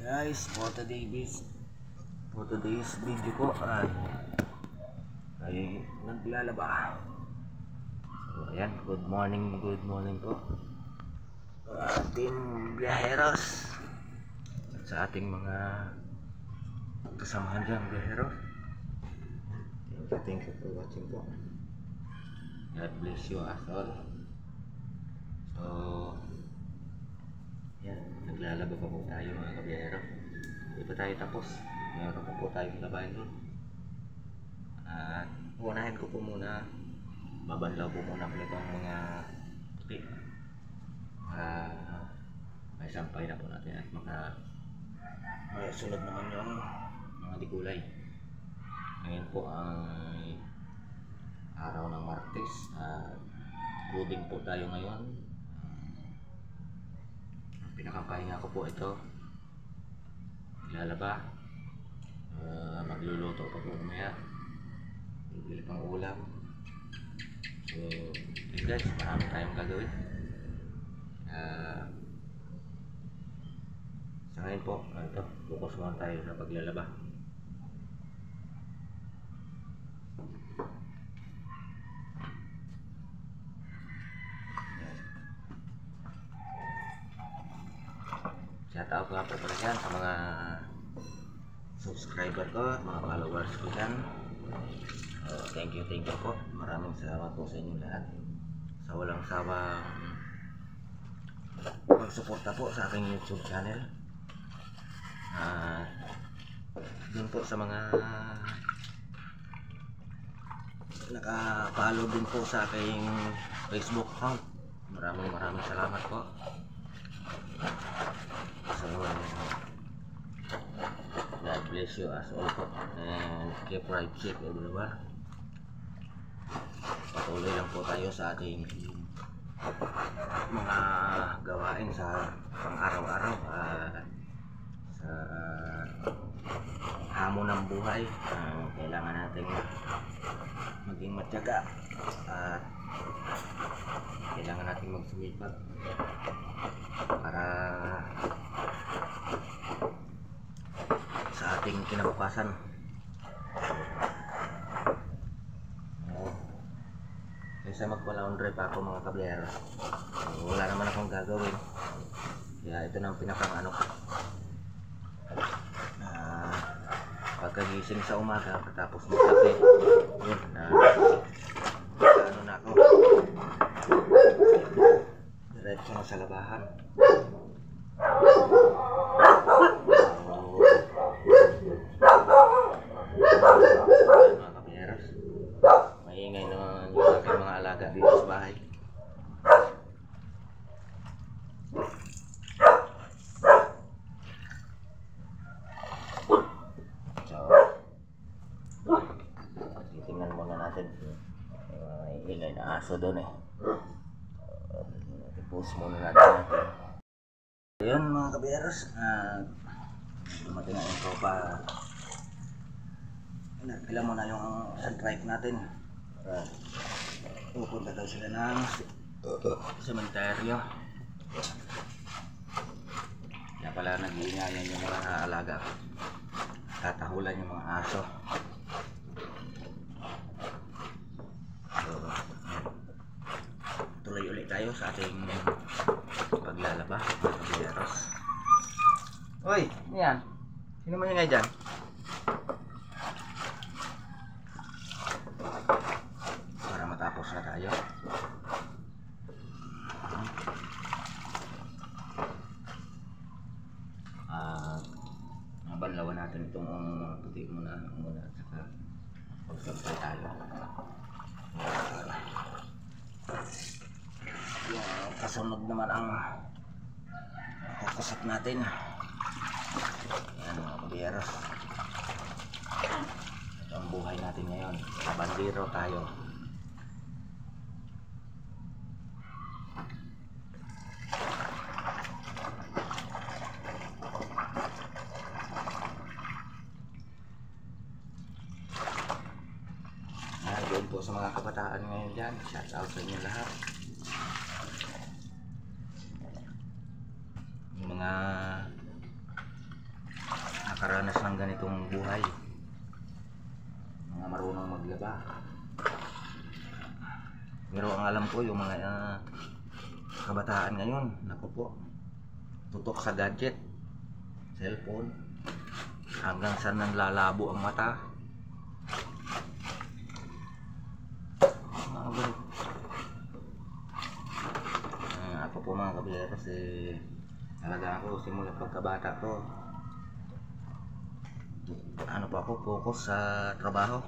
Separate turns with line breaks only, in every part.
Guys, for today's video ko ay naglalaba. So ayan, good morning po ating biyaheros at sa ating mga kasamahan dyan biyaheros. Thank you for watching po. God bless you as all. So yan, naglalaba pa po tayo mga kabiyahero. Hindi pa tayo tapos. Meron pa po tayong labahin doon. At unahin ko po muna, babanlaw po muna po itong mga tupi. May sampay na po natin at may sunod naman yung mga digulay. Ngayon po ay araw ng Martes at coding po tayo ngayon. Pinakapahinga ko po ito, lalaba, magluluto pa po umaya, bibili pang ulam. So yun guys, marami tayong gagawin. Sa ngayon po, ito, focus muna tayo sa paglalaba. Shout out nga po pala dyan sa mga subscriber ko, mga followers ko dyan. Thank you po. Maraming salamat po sa inyo lahat sa walang sawang pagsuporta po sa aking YouTube channel. Dun po sa mga naka-follow din po sa aking Facebook account, maraming salamat po. So God bless you as all po, and keep right check everyone. Patuloy lang po tayo sa ating mga gawain sa pang-araw-araw, sa hamon ng buhay. Kailangan natin maging matyaga at kailangan natin magsumipag para sa ating kinabukasan. Kaysa magpa-laundry pa ako mga kablero, wala naman akong gagawin, kaya ito na ang pinakang ano ko. Pagkagising sa umaga, katapos magkape, yun, ano na ako, diretso na sa labahan. Mga kabiyeros, maingay naman yung aking mga alaga dito sa bahay. Titingnan muna natin, may ingay na aso doon eh. I-post muna natin. Ayun mga kabiyeros, dumating na yung tropa. Nagpila mo na yung sunrise natin. Pupunta daw sila ng sementeryo. Kaya pala nag-iingayan yung mga alaga, tatahulan yung mga aso. So tuloy ulit tayo sa ating paglalaba mga kabiyeros. Hoy, ano yan? Sino mo yung ngay dyan? Para matapos na tayo. Mabanlawan natin itong puti muna at saka pagsampay tayo. Yung kasunod naman ang kukusap natin. Yan mga kabiyeros, ito ang buhay natin ngayon. Bandero tayo. Doon po sa mga kabataan ngayon dyan, shout out sa inyo lahat. Yung mga nakaranas ng ganitong buhay, mga marunong maglaba. Pero ang alam ko yung mga kabataan ngayon, naku po, tutok sa gadget, cellphone, hanggang sa nanlalabo ang mata. Ako po mga kabiyeros, talaga ako simula pagkabata ko, ano pa ako, focus sa trabaho.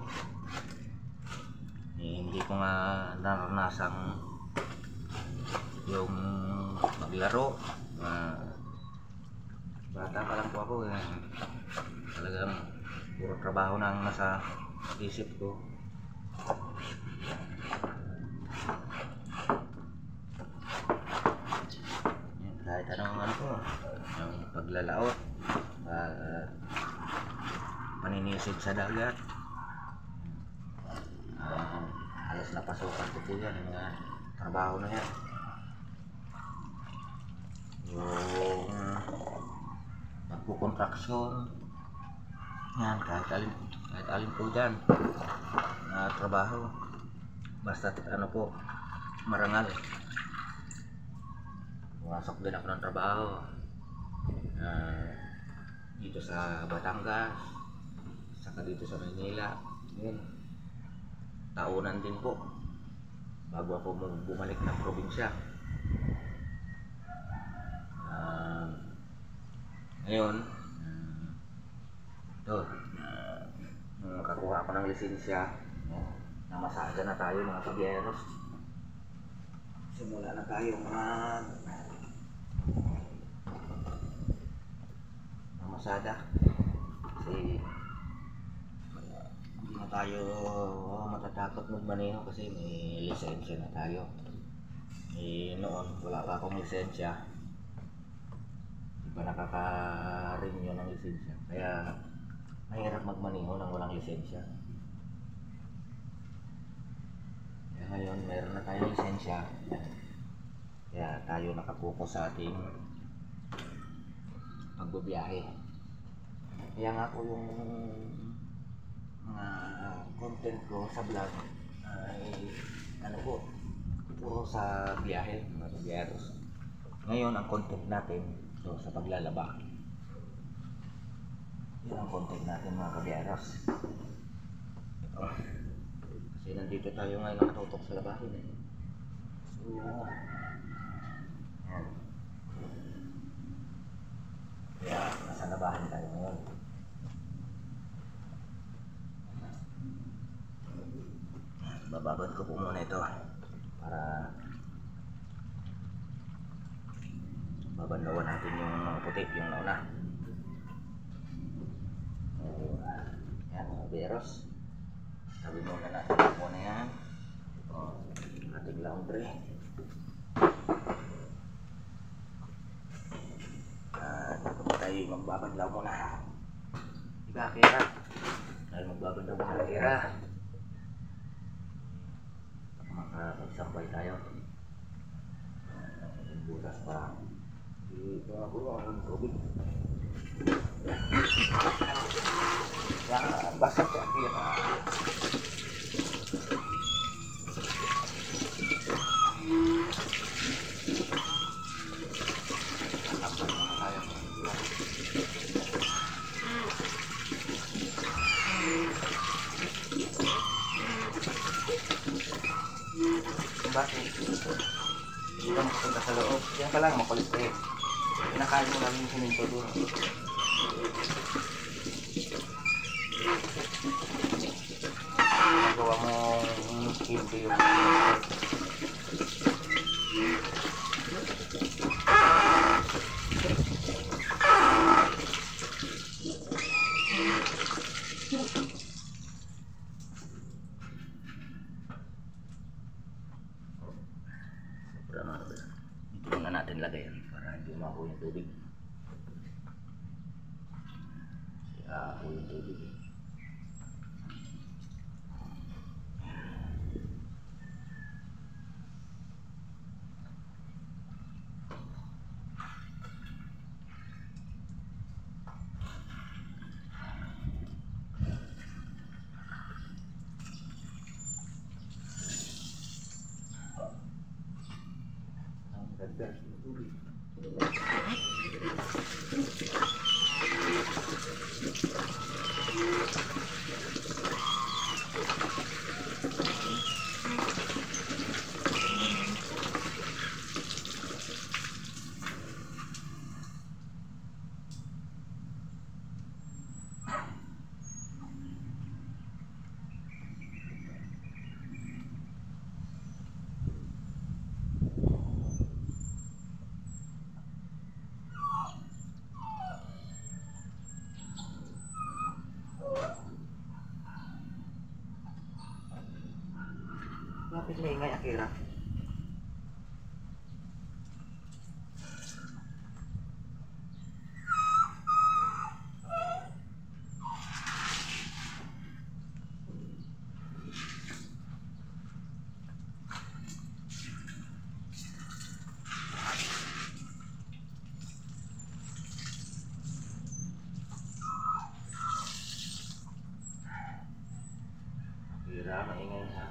Hindi ko nga naranasang yung maglaro. Bata pa lang po ako, talagang puro trabaho na ang nasa isip ko. Kahit anong ano ko, yung paglalaot, paninisid sa dagat, halos napasukan ko po yan, yung mga trabaho na yan. Yung magpukontraksyon yan, kahit alin po dyan na trabaho, basta ano po, marangal. Pumasok din ako ng trabaho dito sa Batangas, saka dito sa Maynila. Yun, taunan din po bago ako bumalik ng probinsya. Ngayon, ito, makakuha ako ng lisensya, namasada na tayo mga kabiyeros. Simula na tayo namasada kasi hindi na tayo matatakot magmaneho kasi may lisensya na tayo. Noon wala pa akong lisensya, hindi pa nakaka-renew ng lisensya, kaya mahirap magmaneho nang walang lisensya. Kaya ngayon mayroon na tayong lisensya, kaya tayo nakapokus sa ating pagbibiyahe. Kaya nga po yung mga content ko sa vlog ay ano po, puro sa biyahe, mga biyaheros. Ngayon ang content natin ito sa paglalaba. Yan ang content natin mga kabiyeros. Ito, kasi nandito tayo ngayon nakatutok sa labahin. So yan, kaya nasa labahin tayo ngayon. Bababad ko po muna ito para babanlawan natin yung mga puti, yung nauna. Yan mga beros, sabi muna natin muna yan. Ito ating laundry. Dito pa tayo magbabanlaw muna, diba Kira? Dahil magbabanlaw muna Kira, makapagsampay tayo. Butas pa dito ako ang tubig. Yan, basag siya Kira. Bakit? Hindi ka makapunta sa loob. Yan ka lang, makulit eh. Pinakain mo namin yung siminto doon. Nagawa mo hindi yung dito na natin lagay para hindi makuha yung tubig. Kaya ako yung tubig. Lapit maingay, Akira. Akira, maingay ha.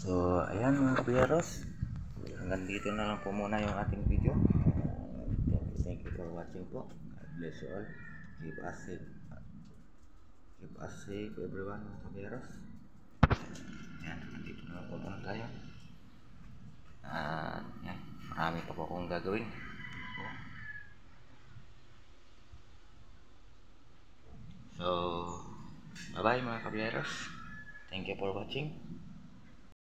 So, ayan mga kabiyaros, hanggang dito na lang po muna yung ating video. Thank you for watching po. God bless you all. Keep us safe. Keep us safe everyone mga kabiyaros. Ayan, dito na po muna tayo. Yan, marami pa po akong gagawin. So, bye bye mga kabiyaros. Thank you for watching.